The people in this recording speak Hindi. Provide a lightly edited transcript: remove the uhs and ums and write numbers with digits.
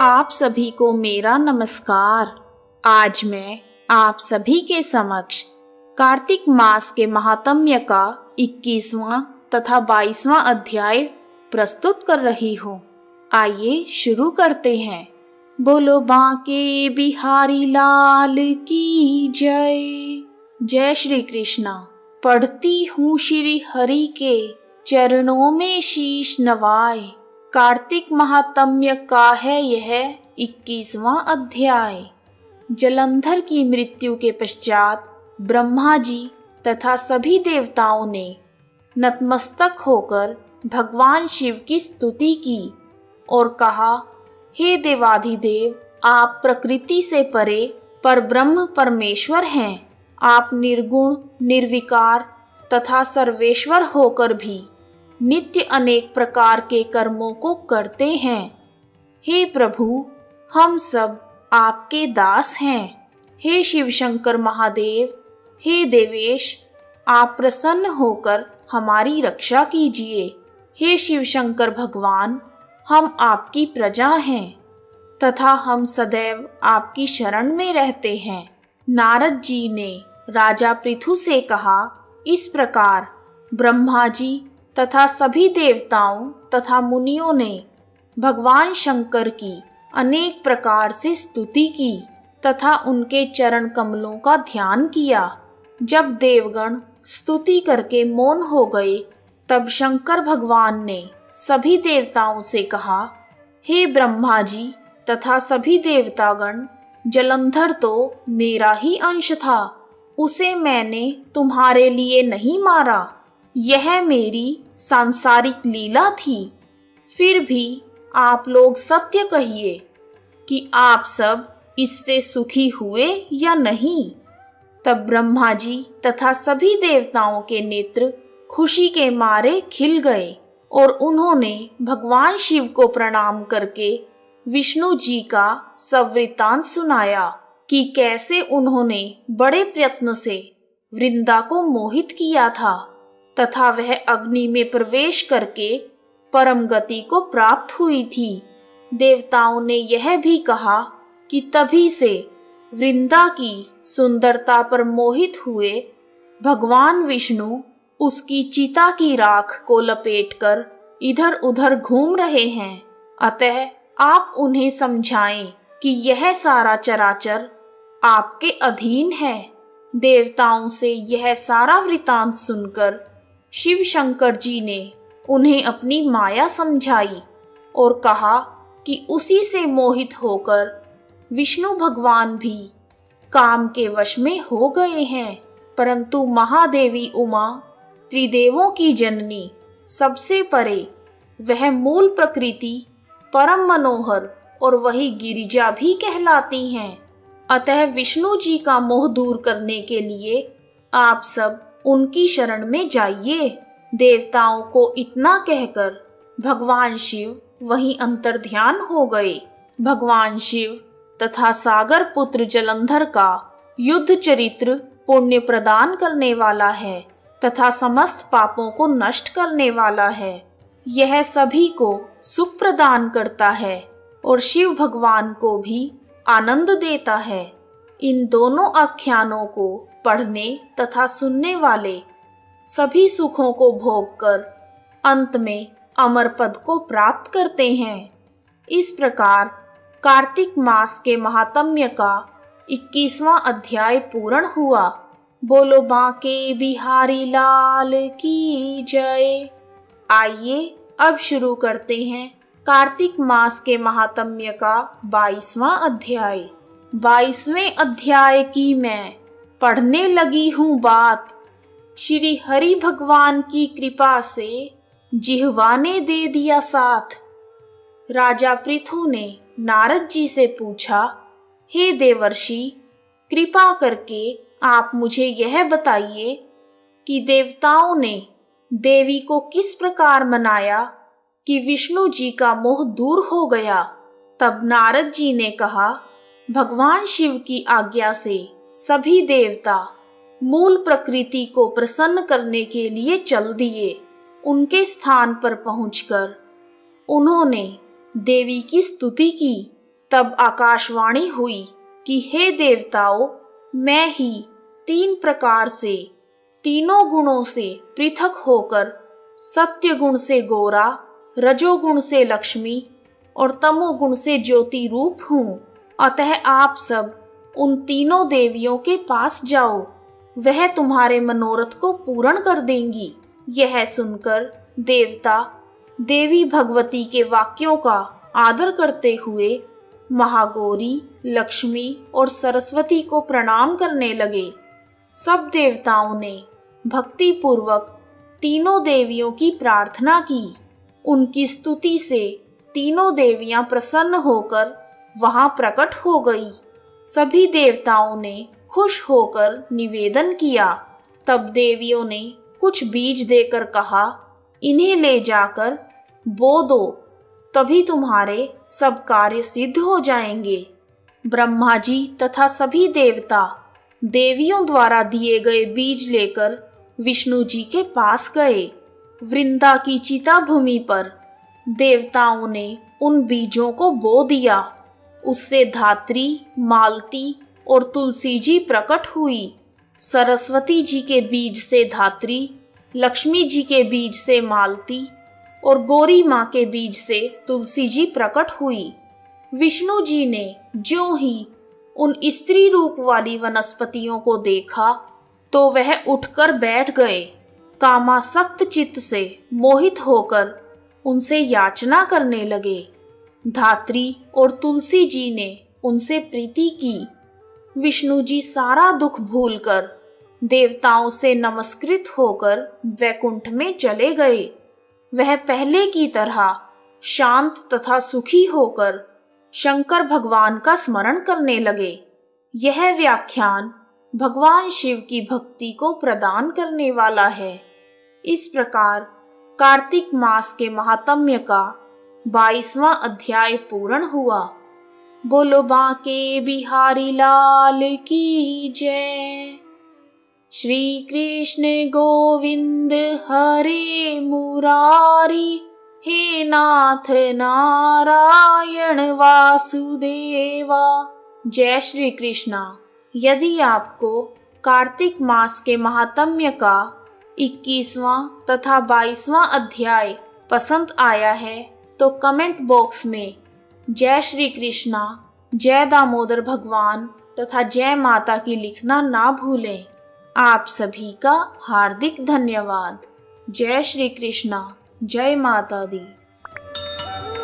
आप सभी को मेरा नमस्कार। आज मैं आप सभी के समक्ष कार्तिक मास के महात्म्य का 21वां तथा 22वां अध्याय प्रस्तुत कर रही हूँ। आइए शुरू करते हैं। बोलो बांके बिहारी लाल की जय। जय श्री कृष्णा। पढ़ती हूँ श्री हरि के चरणों में शीश नवाए। कार्तिक महात्म्य का है यह 21वां अध्याय। जलंधर की मृत्यु के पश्चात ब्रह्मा जी तथा सभी देवताओं ने नतमस्तक होकर भगवान शिव की स्तुति की और कहा, हे देवाधिदेव, आप प्रकृति से परे परब्रह्म परमेश्वर हैं। आप निर्गुण निर्विकार तथा सर्वेश्वर होकर भी नित्य अनेक प्रकार के कर्मों को करते हैं। हे प्रभु, हम सब आपके दास हैं। हे शिव शंकर महादेव, हे देवेश, आप प्रसन्न होकर हमारी रक्षा कीजिए। हे शिव शंकर भगवान, हम आपकी प्रजा हैं तथा हम सदैव आपकी शरण में रहते हैं। नारद जी ने राजा पृथु से कहा, इस प्रकार ब्रह्मा जी तथा सभी देवताओं तथा मुनियों ने भगवान शंकर की अनेक प्रकार से स्तुति की तथा उनके चरण कमलों का ध्यान किया। जब देवगण स्तुति करके मौन हो गए, तब शंकर भगवान ने सभी देवताओं से कहा, हे ब्रह्मा जी तथा सभी देवतागण, जलंधर तो मेरा ही अंश था। उसे मैंने तुम्हारे लिए नहीं मारा। यह मेरी सांसारिक लीला थी। फिर भी आप लोग सत्य कहिए कि आप सब इससे सुखी हुए या नहीं। तब ब्रह्मा जी तथा सभी देवताओं के नेत्र खुशी के मारे खिल गए और उन्होंने भगवान शिव को प्रणाम करके विष्णु जी का सवृत्तांत सुनाया कि कैसे उन्होंने बड़े प्रयत्न से वृंदा को मोहित किया था तथा वह अग्नि में प्रवेश करके परम गति को प्राप्त हुई थी। देवताओं ने यह भी कहा कि तभी से वृंदा की सुंदरता पर मोहित हुए भगवान विष्णु उसकी चिता की राख को लपेटकर इधर उधर घूम रहे हैं। अतः आप उन्हें समझाएं कि यह सारा चराचर आपके अधीन है। देवताओं से यह सारा वृतांत सुनकर शिव शंकर जी ने उन्हें अपनी माया समझाई और कहा कि उसी से मोहित होकर विष्णु भगवान भी काम के वश में हो गए हैं। परंतु महादेवी उमा, त्रिदेवों की जननी, सबसे परे वह मूल प्रकृति परम मनोहर और वही गिरिजा भी कहलाती हैं। अतः विष्णु जी का मोह दूर करने के लिए आप सब उनकी शरण में जाइए। देवताओं को इतना कहकर भगवान शिव वहीं अंतर्ध्यान हो गए। भगवान शिव तथा सागर पुत्र जलंधर का युद्ध चरित्र पुण्य प्रदान करने वाला है तथा समस्त पापों को नष्ट करने वाला है। यह सभी को सुख प्रदान करता है और शिव भगवान को भी आनंद देता है। इन दोनों आख्यानों को पढ़ने तथा सुनने वाले सभी सुखों को भोगकर अंत में अमर पद को प्राप्त करते हैं। इस प्रकार कार्तिक मास के महात्म्य का 21वां अध्याय पूर्ण हुआ। बोलो बांके बिहारी लाल की जय। आइए अब शुरू करते हैं कार्तिक मास के महात्म्य का 22वां अध्याय। 22वें अध्याय की मैं पढ़ने लगी हूँ बात। श्री हरि भगवान की कृपा से जिह्वा ने दे दिया साथ। राजा पृथु ने नारद जी से पूछा, हे देवर्षि, कृपा करके आप मुझे यह बताइए कि देवताओं ने देवी को किस प्रकार मनाया कि विष्णु जी का मोह दूर हो गया। तब नारद जी ने कहा, भगवान शिव की आज्ञा से सभी देवता मूल प्रकृति को प्रसन्न करने के लिए चल दिए। उनके स्थान पर पहुंचकर उन्होंने देवी की स्तुति की तब आकाशवाणी हुई कि हे देवताओं, मैं ही 3 प्रकार से, तीनों गुणों से पृथक होकर सत्य गुण से गोरा, रजोगुण से लक्ष्मी और तमोगुण से ज्योति रूप हूँ। अतः आप सब उन तीनों देवियों के पास जाओ, वह तुम्हारे मनोरथ को पूर्ण कर देंगी। यह सुनकर देवता देवी भगवती के वाक्यों का आदर करते हुए महागौरी, लक्ष्मी और सरस्वती को प्रणाम करने लगे। सब देवताओं ने भक्ति पूर्वक तीनों देवियों की प्रार्थना की। उनकी स्तुति से तीनों देवियां प्रसन्न होकर वहां प्रकट हो गई। सभी देवताओं ने खुश होकर निवेदन किया। तब देवियों ने कुछ बीज देकर कहा, इन्हें ले जाकर बो दो, तभी तुम्हारे सब कार्य सिद्ध हो जाएंगे। ब्रह्मा जी तथा सभी देवता देवियों द्वारा दिए गए बीज लेकर विष्णु जी के पास गए। वृंदा की चिता भूमि पर देवताओं ने उन बीजों को बो दिया। उससे धात्री, मालती और तुलसी जी प्रकट हुई। सरस्वती जी के बीज से धात्री, लक्ष्मी जी के बीज से मालती और गौरी माँ के बीज से तुलसी जी प्रकट हुई। विष्णु जी ने ज्यों ही उन स्त्री रूप वाली वनस्पतियों को देखा तो वह उठकर बैठ गए। कामासक्त चित्त से मोहित होकर उनसे याचना करने लगे। धात्री और तुलसी जी ने उनसे प्रीति की। विष्णु जी सारा दुख भूलकर देवताओं से नमस्कृत होकर वैकुंठ में चले गए। वह पहले की तरह शांत तथा सुखी होकर शंकर भगवान का स्मरण करने लगे। यह व्याख्यान भगवान शिव की भक्ति को प्रदान करने वाला है। इस प्रकार कार्तिक मास के महात्म्य का 22वां अध्याय पूर्ण हुआ। बोलो बांके बिहारी लाल की जय। श्री कृष्ण गोविंद हरे मुरारी, हे नाथ नारायण वासुदेवा। जय श्री कृष्णा। यदि आपको कार्तिक मास के महात्म्य का 21वां तथा 22वां अध्याय पसंद आया है तो कमेंट बॉक्स में जय श्री कृष्णा, जय दामोदर भगवान तथा जय माता की लिखना ना भूलें। आप सभी का हार्दिक धन्यवाद। जय श्री कृष्णा, जय माता दी।